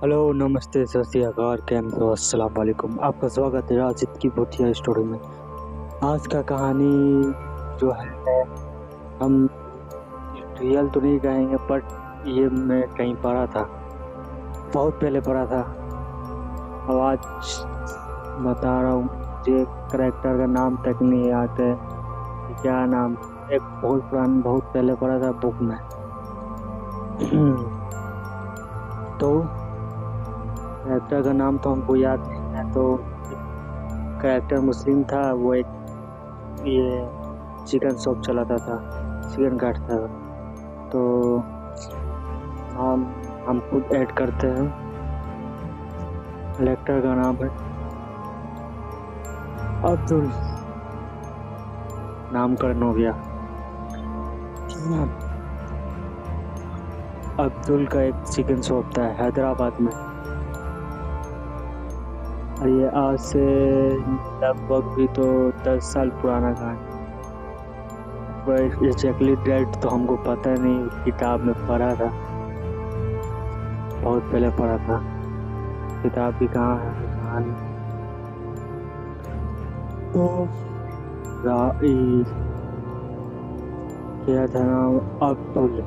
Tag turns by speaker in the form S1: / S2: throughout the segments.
S1: Hello, नमस्ते, सत श्री अकाल, कैम हो, अस्सलाम वालेकुम। आपका स्वागत है राजिद की भूतिया स्टोरी में। आज का कहानी जो है, हम रियल तो नहीं कहेंगे, बट ये मैं कहीं पढ़ा था, बहुत पहले पढ़ा था। अब आज बता रहा हूँ। मुझे करेक्टर का नाम तक नहीं याद है कि क्या नाम। एक बहुत पुराना, बहुत पहले पढ़ा था बुक में। तो करेक्टर का नाम तो हमको याद नहीं है। तो करेक्टर मुस्लिम था, वो एक ये चिकन शॉप चलाता था, चिकन काटता था। तो हम खुद ऐड करते हैं। कलेक्टर का नाम है अब्दुल। नामकरण हो गया। अब्दुल का एक चिकन शॉप था हैदराबाद में। और ये आज से लगभग भी तो 10 साल पुराना कहानी। एग्जैक्टली डेट तो हमको पता नहीं, किताब में पढ़ा था, बहुत पहले पढ़ा था। किताब भी कहाँ है, कहानी तो क्या था नाम, अब्दुल।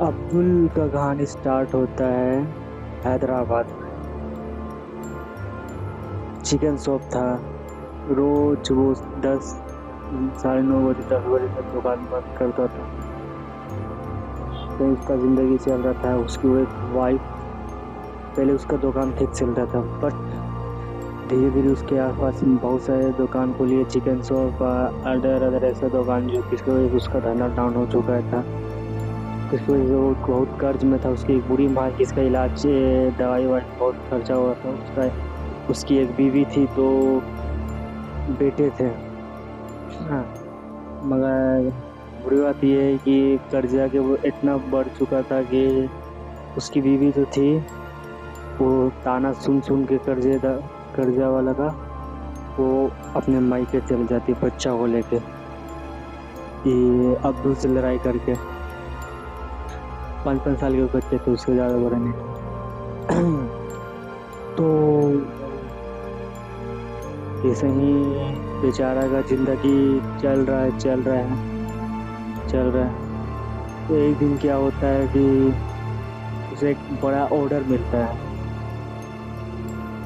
S1: अब्दुल का कहानी स्टार्ट होता है हैदराबाद में। चिकन शॉप था। रोज वो 10 साढ़े 9 बजे 10 बजे तक दुकान बंद करता था। तो उसका ज़िंदगी चल रहा था। उसकी वो एक वाइफ, पहले उसका दुकान ठीक चल रहा था, बट धीरे धीरे उसके आसपास बहुत सारे दुकान खोलिए, चिकन शॉप, अदर ऐसा दुकान जो जिसकी वजह से उसका धंधा डाउन हो चुका था। जिसकी वजह से वो बहुत कर्ज में था। उसकी एक बुरी माँ, जिसका इलाज, दवाई वाई बहुत खर्चा हुआ था। उसकी एक बीवी थी, तो बेटे थे। हाँ, मगर बुरी बात यह है कि कर्जा के वो इतना बढ़ चुका था कि उसकी बीवी जो थी वो ताना सुन सुन के कर्जा वाला का वो अपने मायके चल जाती बच्चा को लेके, ये अब्दुल से लड़ाई करके। 5-5 साल के बच्चे थे, उससे ज़्यादा बड़े नहीं। तो ऐसे ही बेचारा का जिंदगी चल रहा है। तो एक दिन क्या होता है कि उसे एक बड़ा ऑर्डर मिलता है।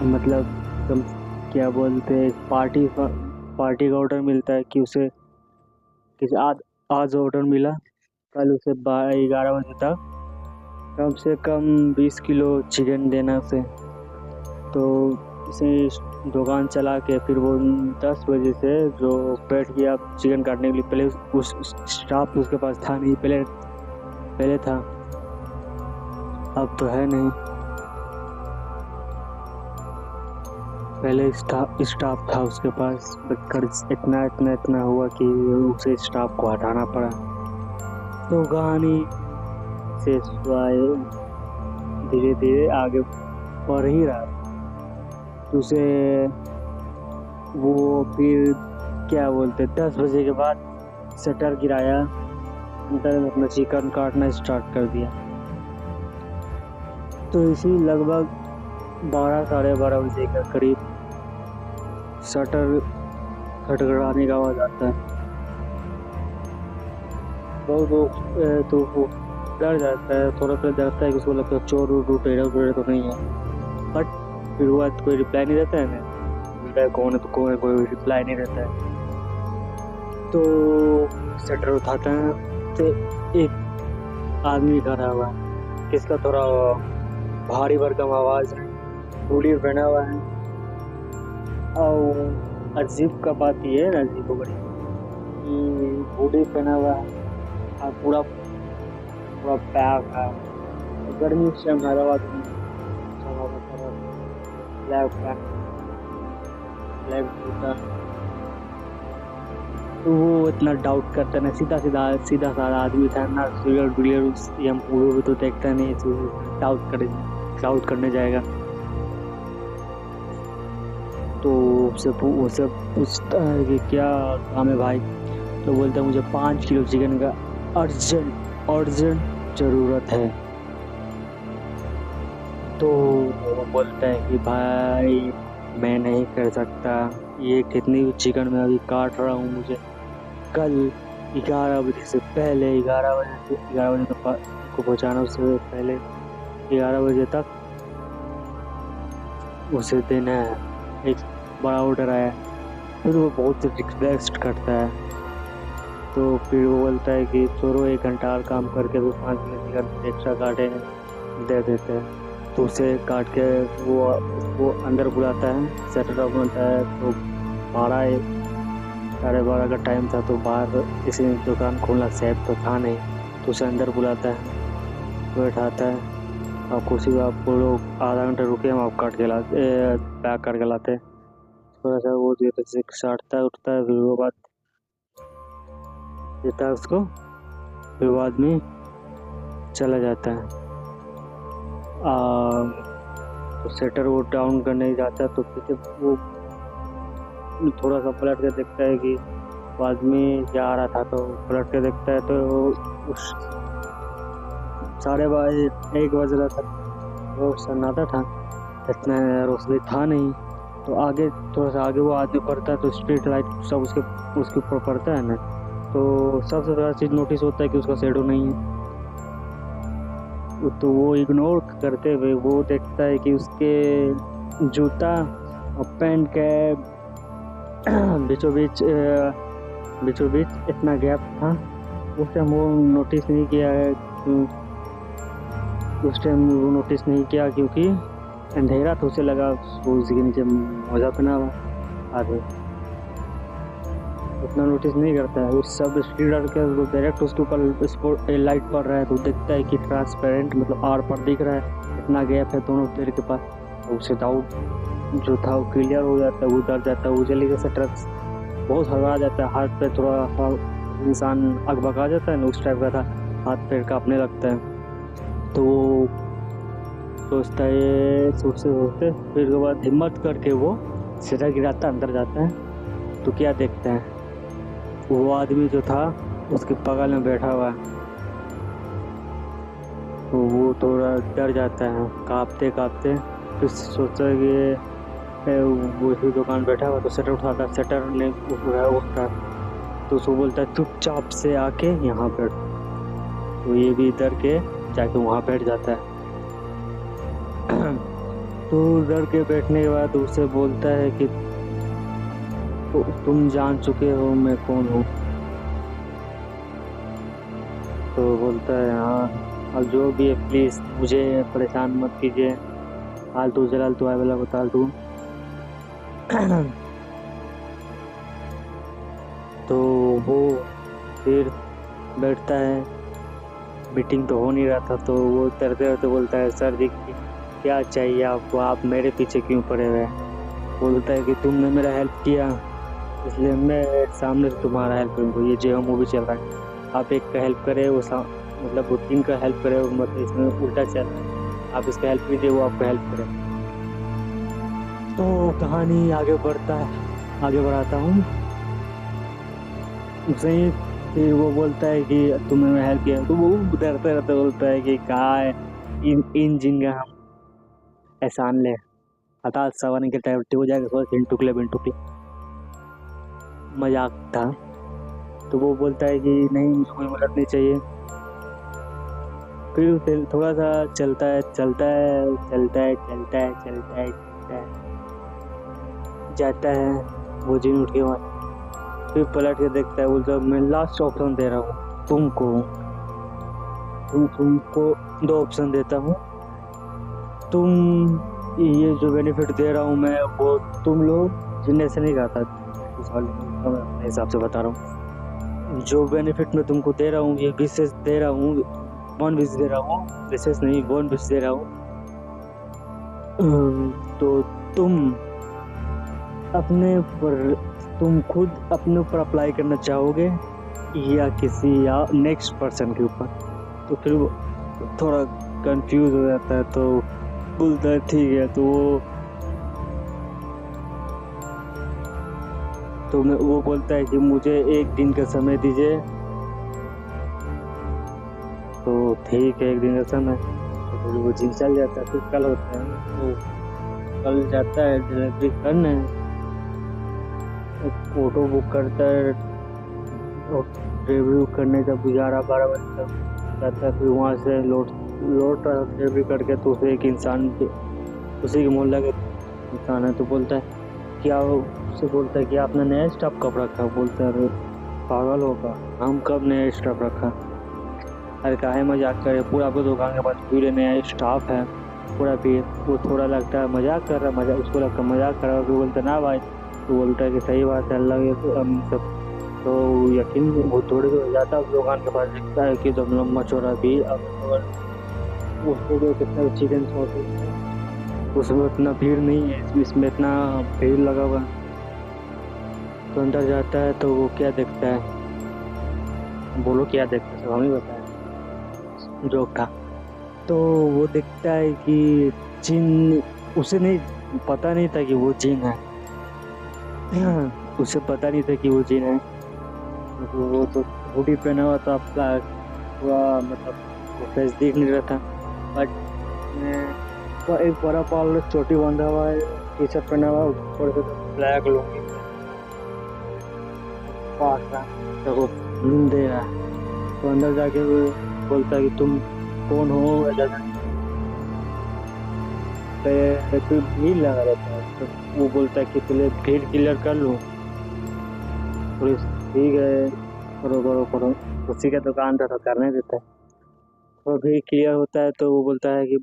S1: मतलब तुम क्या बोलते हैं, पार्टी का ऑर्डर मिलता है कि उसे आज ऑर्डर मिला, कल उसे 11 बजे तक कम से कम 20 किलो चिकन देना उसे। तो उसे दुकान चला के फिर वो 10 बजे से जो बैठ गया चिकन काटने के लिए। पहले उस स्टाफ उसके पास था नहीं, पहले था, अब तो है नहीं। पहले स्टाफ था उसके पास, कर्ज इतना हुआ कि उसे स्टाफ को हटाना पड़ा। तो कहानी से धीरे धीरे आगे बढ़ ही रहा। तो उसे वो फिर क्या बोलते 10 बजे के बाद शटर गिराया, अंदर अपना चिकन काटना स्टार्ट कर दिया। तो इसी लगभग 12 साढ़े 12 बजे के करीब शटर खटखटाने का आवाज आता है। बहुत लोग तो वो डर जाता है, थोड़ा सा डरता है कि उसको लगता है चोर उठेरा तो नहीं है। बट फिर हुआ तो कोई रिप्लाई नहीं रहता है ना, कौन है तो कौन है, कोई रिप्लाई नहीं रहता है। तो शटर उठाता है तो एक आदमी खड़ा हुआ है, जिसका थोड़ा भारी भरकम आवाज है, हुडी पहना हुआ है। और अजीब का बात ये है ना, अजीब बड़ी कि हुडी पहना हुआ है और पूरा पैक है। गर्मी से हैदराबाद में ब्लैक जूता। तो वो इतना डाउट करता ना, सीधा साधा आदमी था ना, सीरियल हम पूरे भी तो देखता नहीं, तो डाउट करने जाएगा। तो उससे पूछता है कि क्या काम है भाई। तो बोलता है मुझे 5 किलो चिकन का अर्जेंट ज़रूरत है। तो वो बोलता है कि भाई मैं नहीं कर सकता, ये कितनी चिकन मैं अभी काट रहा हूँ, मुझे कल 11 बजे से पहले 11 बजे तक को पहुँचाना, उससे पहले 11 बजे तक उसे देना है। एक बड़ा ऑर्डर आया। फिर वो बहुत रिक्वेस्ट करता है, तो फिर वो बोलता है कि छोड़ो 1 घंटा और काम करके तो 5 मिनट चिकन एक्स्ट्रा काटे दे देते हैं। तो उसे काट के वो अंदर बुलाता है, शटर ऑफ होता है। तो 12 साढ़े 12 का टाइम था, तो बाहर किसी ने दुकान खोलना सेफ तो था नहीं, तो उसे अंदर बुलाता है, बैठाता है। आप कुर्सी पर आपको लोग आधा घंटा रुके, हम आप पैक करके लाते हैं। थोड़ा सा वो देता है, साटता है, उठता है, फिर वो बात देता है उसको, फिर वो आदमी चला जाता है। तो सेटर वो डाउन करने जाता है, तो पीछे वो थोड़ा सा पलट के देखता है कि वो आदमी जा रहा था, तो पलट के देखता है तो उस 1:30 बज रहा था, वो सन्नाटा था, इतना रोशनी था नहीं। तो आगे थोड़ा सा आगे वो आदमी पड़ता है, तो स्ट्रीट लाइट सब उसके ऊपर पड़ता है ना, तो सबसे बड़ा चीज़ नोटिस होता है कि उसका शेडो नहीं है। तो वो इग्नोर करते हुए वो देखता है कि उसके जूता और पैंट के बीचों बीच इतना गैप था। उस टाइम वो नोटिस नहीं किया है, क्योंकि अंधेरा तो उसे लगा शूज के नीचे मोजा पहना हुआ आदमी, उतना नोटिस नहीं करता है। उस सब स्ट्रीट लाइट के डायरेक्ट उसके ऊपर लाइट पड़ रहा है, तो देखता है कि ट्रांसपेरेंट मतलब आर पर दिख रहा है, इतना गैप है दोनों पेड़ के पास। तो उसे डाउट जो था वो क्लियर हो जाता है, वो डर जाता है, वो जल्दी से ट्रक बहुत हड़बड़ा जाता है, हाथ पे थोड़ा इंसान अकबका जाता है ना, उस टाइप का था, हाथ पैर कांपने लगता है। तो वो सोचते फिर उसके बाद हिम्मत करके वो सीधा गिराता, अंदर जाता है। तो क्या देखते हैं, वो आदमी जो था उसके बगल में बैठा हुआ है। तो वो थोड़ा डर जाता है, कांपते फिर सोचता है कि वो इसी दुकान बैठा हुआ, तो शटर उठाता है, शटर ने उठता, तो उसको बोलता है चुपचाप से आके यहाँ बैठ। तो ये भी डर के जाके वहाँ बैठ जाता है। तो डर के बैठने के बाद उसे बोलता है कि तो तुम जान चुके हो मैं कौन हूँ। तो बोलता है हाँ, अब जो भी है प्लीज़ मुझे परेशान मत कीजिए, आलतू जलालतू आए वाला बतालतू। तो वो फिर बैठता है, मीटिंग तो हो नहीं रहा था, तो वो डरते डरते बोलता है सर जी क्या चाहिए आपको, आप मेरे पीछे क्यों पड़े हुए हैं। बोलता है कि तुमने मेरा हेल्प किया इसलिए मैं सामने से तुम्हारा हेल्प करूँगा। ये जो मूवी चल रहा है, आप एक का हेल्प करे वो मतलब वो 3 का हेल्प करे, मतलब इसमें उल्टा चल रहा है, आप इसका हेल्प नहीं दे वो आपका हेल्प करे। तो कहानी आगे बढ़ाता हूँ सही। फिर वो बोलता है कि तुमने मैं हेल्प किया, तो वो डरते रहते बोलता है कि कहाँ है इन जिन का हम एहसान ले, हटा सवाने के टाइम हो जाएगा, बिन टुकले मजाक था। तो वो बोलता है कि नहीं मुझे कोई मदद नहीं चाहिए। फिर थोड़ा सा चलता है, जाता है वो जिन उठ के वहाँ, फिर पलट के देखता है, बोलता है मैं लास्ट ऑप्शन दे रहा हूँ तुमको 2 ऑप्शन देता हूँ, तुम ये जो बेनिफिट दे रहा हूँ मैं वो तुम लोग जिनने से नहीं खाता, अपने हिसाब से बता रहा हूँ, जो बेनिफिट मैं तुमको दे रहा हूँ ये विशेष दे रहा हूँ, 1 विश दे रहा हूँ, विशेष नहीं 1 विश दे रहा हूँ। तो तुम खुद अपने ऊपर अप्लाई करना चाहोगे या नेक्स्ट पर्सन के ऊपर। तो फिर वो थोड़ा कंफ्यूज हो जाता है, तो बोलता है ठीक है। तो वो बोलता है कि मुझे 1 दिन का समय दीजिए। तो ठीक है 1 दिन का समय। तो फिर वो जिम चल जाता है। फिर कल होता है तो कल जाता है डिलीवरी करने, ऑटो बुक करता है और डिलीवरी करने जब 11-12 बजे तक जाता है। फिर वहाँ से लौट रहा डिलीवरी करके, तो उसे एक इंसान उसी के मोहल्ला के इंसान है तो बोलता है क्या, उससे बोलता है कि आपने नया स्टाफ कब रखा? बोलता है अरे पागल होगा, हम कब नया स्टाफ रखा? अरे काहे मजाक करे, पूरा आपको दुकान के पास पूरे नया स्टाफ है पूरा भीड़। वो थोड़ा लगता है मजाक कर रहा है, मजाक उसको लगता है मजाक कर रहा है। फिर बोलता है ना भाई, तो बोलता है कि सही बात है, अल्लाह के सब तो यकीन वो थोड़ी देर हो जाता है दुकान के पास, दिखता है कि एकदम लंबा चौड़ा भी उसको जो कितना चिकन उसमें उतना भीड़ नहीं है, इसमें इतना भीड़ लगा हुआ। तो अंदर जाता है तो वो क्या देखता है, बोलो क्या देखता है, सब हमें बताया जोक था। तो वो देखता है कि जिन, उसे नहीं पता नहीं था कि वो जिन है, उसे पता नहीं था कि वो जिन है। तो वो तो हुडी पहना हुआ था आपका पूरा, मतलब फेस दिख नहीं रहा था, बट तो एक बड़ा पाल चोटी बांधा हुआ है, टी शर्ट पहना हुआ है, ऊपर से ब्लैक लुंगी पास रहा तो वो दे रहा है। तो अंदर जाके वो बोलता है कि तुम कौन हो? तो भीड़ लगा रहता है, तो वो बोलता है कि पहले भीड़ क्लियर कर लूँ। पुलिस ठीक है, करो करो करो, उसी का दुकान था तो करने देता है। तो भीड़ क्लियर होता है तो वो बोलता है कि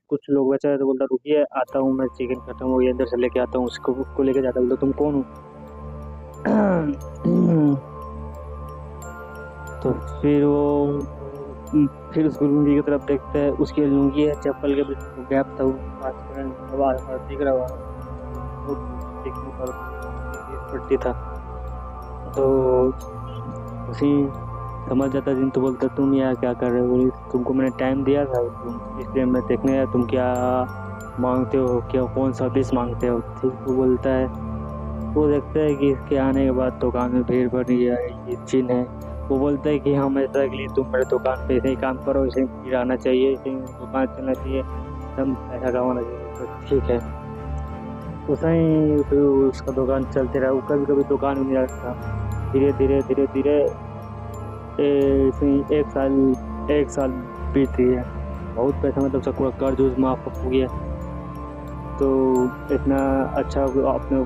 S1: कुछ लोग बचा है, तो बोलता रुकिए आता हूँ मैं, चिकन खत्म हो गया, अंदर से लेके आता हूँ, उसको लेके जाता। बोलता तुम कौन हो? तो फिर उसको लुंगी की तरफ देखता है, उसकी लुंगी है, चप्पल के बीच में गैप था, वो दिख रहा हुआ पट्टी था। तो उसी समझ जाता दिन, तो बोलता तुम यहाँ क्या कर रहे हो? तुमको मैंने टाइम दिया था, इसलिए मैं देखने आया, तुम क्या मांगते हो, क्या कौन सर्विस मांगते हो? ठीक। वो बोलता है, वो देखता है कि इसके आने के बाद दुकान में भीड़ बढ़ गई है, ये चिन्ह है। वो बोलता है कि हम ऐसा के लिए तुम मेरे दुकान पे ऐसे ही काम करो, ऐसे ही आना चाहिए, ऐसे ही दुकान चलना चाहिए, हम पैसा कमाना चाहिए। तो ठीक है, उसे ही फिर उसका दुकान चलते रहा। वो कभी कभी दुकान में नहीं रखता। धीरे धीरे धीरे धीरे एक साल बीत गई है। बहुत पैसा, मतलब सब पूरा कर्ज उर्ज माफ हो गया। तो इतना अच्छा अपने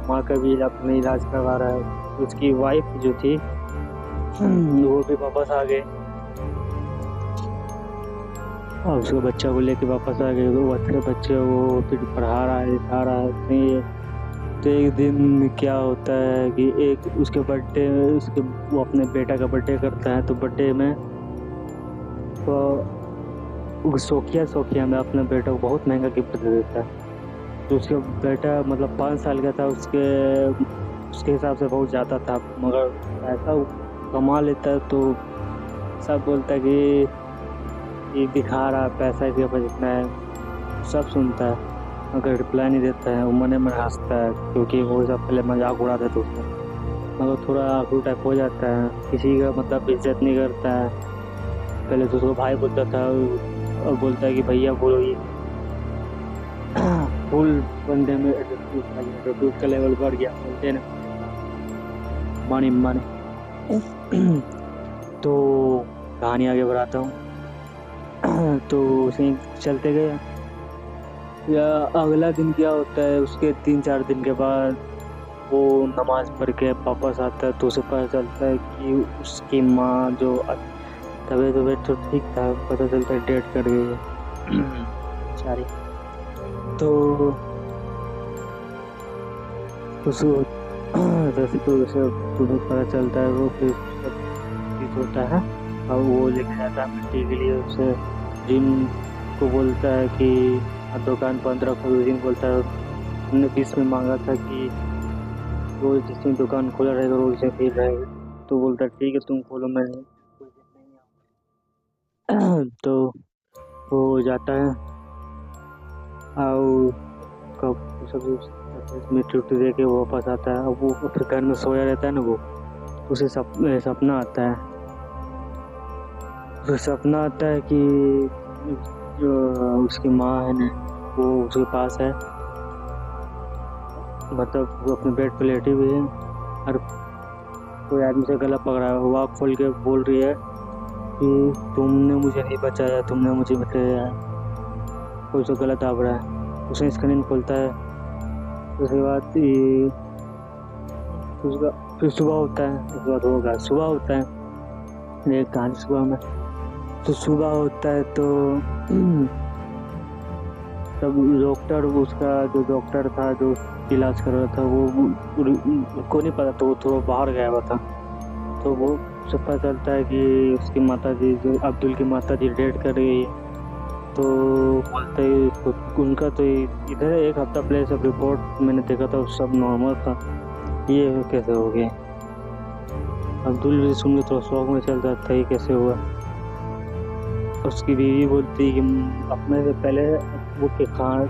S1: माँ का भी अपने इलाज करवा रहा है। उसकी वाइफ जो थी वो भी वापस आ गए, और उसके बच्चा को लेके वापस आ गए। वो अच्छे बच्चे वो फिर पढ़ा रहा है, लिखा रहा है। तो एक दिन क्या होता है कि एक उसके बर्थडे में वो अपने बेटा का बर्थडे करता है। तो बर्थडे में तो सोखिया में अपने बेटा को बहुत महंगा गिफ्ट दे देता है। तो उसका बेटा मतलब 5 साल का था, उसके हिसाब से बहुत ज़्यादा था, मगर पैसा कमा लेता है। तो सब बोलता है कि ये दिखा रहा है पैसा इसके पास इतना है, सब सुनता है, मगर रिप्लाई नहीं देता है। वो मन में हंसता है, क्योंकि वो सब पहले मजाक उड़ाता था उसका, मगर थोड़ा आंसू टाइप हो जाता है, किसी का मतलब इज्जत नहीं करता है। पहले तो उसका भाई बोलता था, और बोलता है कि भैया बोलो, ये फुल बंदे में एटीट्यूड का लेवल बढ़ गया, बोलते हैं ना मानी। तो कहानी आगे बढ़ाता हूँ। तो उसे चलते गए, या अगला दिन क्या होता है, उसके 3-4 दिन के बाद वो नमाज पढ़ के वापस आता है। तो उसे पता चलता है कि उसकी माँ जो तबीयत तो ठीक था, पता चलता है डेट कर गई है सारी। तो उसको तुम्हें पता चलता है, वो फिर सब होता है, और वो लेके जाता है मिट्टी के लिए। उसे जिन को बोलता है कि दुकान 15 को दिन बोलता है, हमने 20 में मांगा था कि रोज जिसमें दुकान खोला रहेगा रोज से फिर रहेगा। तो बोलता है ठीक है तुम खोलो, मैं कोई दिन नहीं आऊँ। तो वो जाता है और कब सब मिट्टी दे के वो वापस आता है। अब वो फिर घर में सोया रहता है ना, वो उसे सपना आता है। कि जो उसकी माँ है ना वो उसके पास है, मतलब वो अपने बेड पे लेटी हुई है और कोई आदमी से गला पकड़ा है। वो आँख खोल के बोल रही है कि तुमने मुझे नहीं बचाया, तुमने मुझे बचाया। कोई उसे गला दाब रहा है। उसने इसका नींद खोलता है। उसके बाद उसका फिर सुबह होता है। उसके बाद होगा सुबह होता है एक कहानी सुबह में। तो सुबह होता है तो तब डॉक्टर, उसका जो डॉक्टर था जो इलाज कर रहा था वो को नहीं पता, तो वो थोड़ा बाहर गया हुआ था। तो वो सब पता चलता है कि उसकी माता जी, जो अब्दुल की माता जी, डेट कर गई है। तो बोलते ही उनका तो इधर एक हफ्ता पहले सब रिपोर्ट मैंने देखा था, सब नॉर्मल था, ये कैसे हो गया। अब्दुल भी सुन के थोड़ा शौक में चल जाता है, ये कैसे हुआ। उसकी बीवी बोलती कि अपने से पहले वो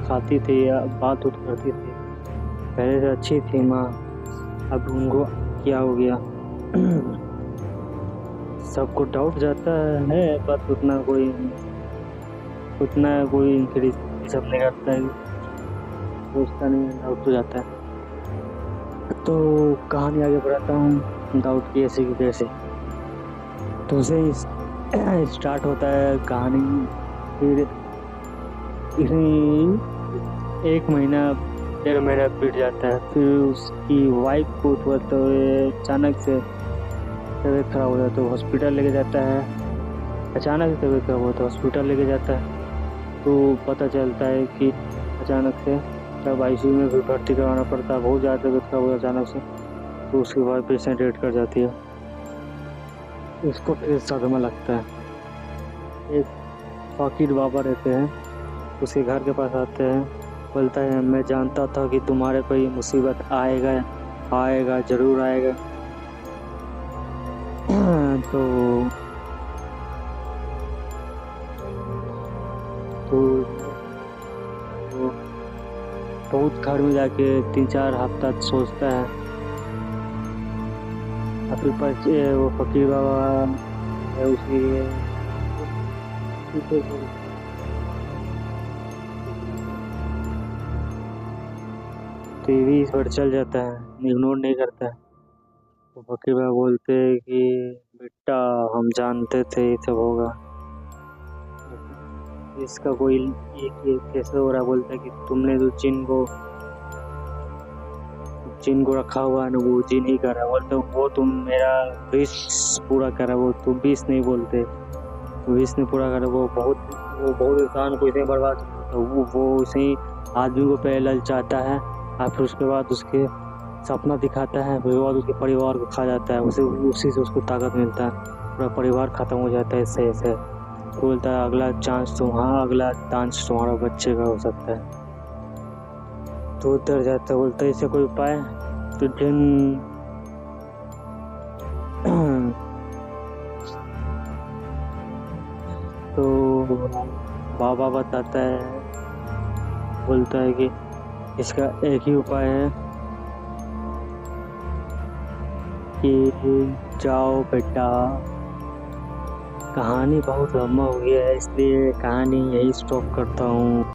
S1: खाती थी या बात उठ करती थी, पहले से अच्छी थी माँ, अब उनको क्या हो गया। सबको डाउट जाता है, बस उतना कोई इंक्रीज सब नहीं करता है, सोचता नहीं, डाउट हो जाता है। तो कहानी आगे बढ़ाता हूँ डाउट की ऐसे की जैसे। तो उसे स्टार्ट होता है कहानी। फिर एक महीना 1.5 महीना बीत जाता है। फिर उसकी वाइफ को थोड़ा तो अचानक से तबीयत खराब हो जाता है, तो हॉस्पिटल लेके जाता है। अचानक से तबीयत खराब होता है, हॉस्पिटल लेके जाता है। तो पता चलता है कि अचानक से तब ICU में भी भर्ती करवाना पड़ता है, बहुत ज़्यादा तबीयत खराब हो जाता है अचानक से। तो उसके बाद पेशेंट डेथ कर जाती है। उसको फिर सदमा लगता है। एक फकीर बाबा रहते हैं, उसके घर के पास आते हैं, बोलता है मैं जानता था कि तुम्हारे पर ये मुसीबत आएगा जरूर आएगा। तो बहुत घर में जाके 3-4 हफ्ता सोचता है। फिर वो फकीर बाबा है उसकी टीवी इस पर चल जाता है, इग्नोर नहीं करता है। तो फकीर बाबा बोलते हैं कि बेटा हम जानते थे ये सब होगा, इसका कोई ये कैसे हो रहा। बोलता है कि तुमने जो जिन को रखा हुआ है ना वो जिन ही कर रहा है। बोलते वो तुम मेरा विश पूरा कर रहा है, वो तुम विश नहीं बोलते, विश नहीं पूरा कर रहा। वो बहुत इंसान को इसे बर्बाद, वो उसी आदमी को पहले ललचाता है और फिर उसके बाद उसके सपना दिखाता है, फिर उसके बाद उसके परिवार को खा जाता है। उसी से उसको ताकत मिलता है, पूरा परिवार खत्म हो जाता है इससे ऐसे। बोलता है अगला चांस तुम्हारा बच्चे का हो सकता है। तो उतर जाता है, बोलता है इससे कोई उपाय। तो जिन तो बाबा बताता है, बोलता है कि इसका एक ही उपाय है कि जाओ बेटा। कहानी बहुत लंबा हो गया है, इसलिए कहानी यही स्टॉप करता हूँ।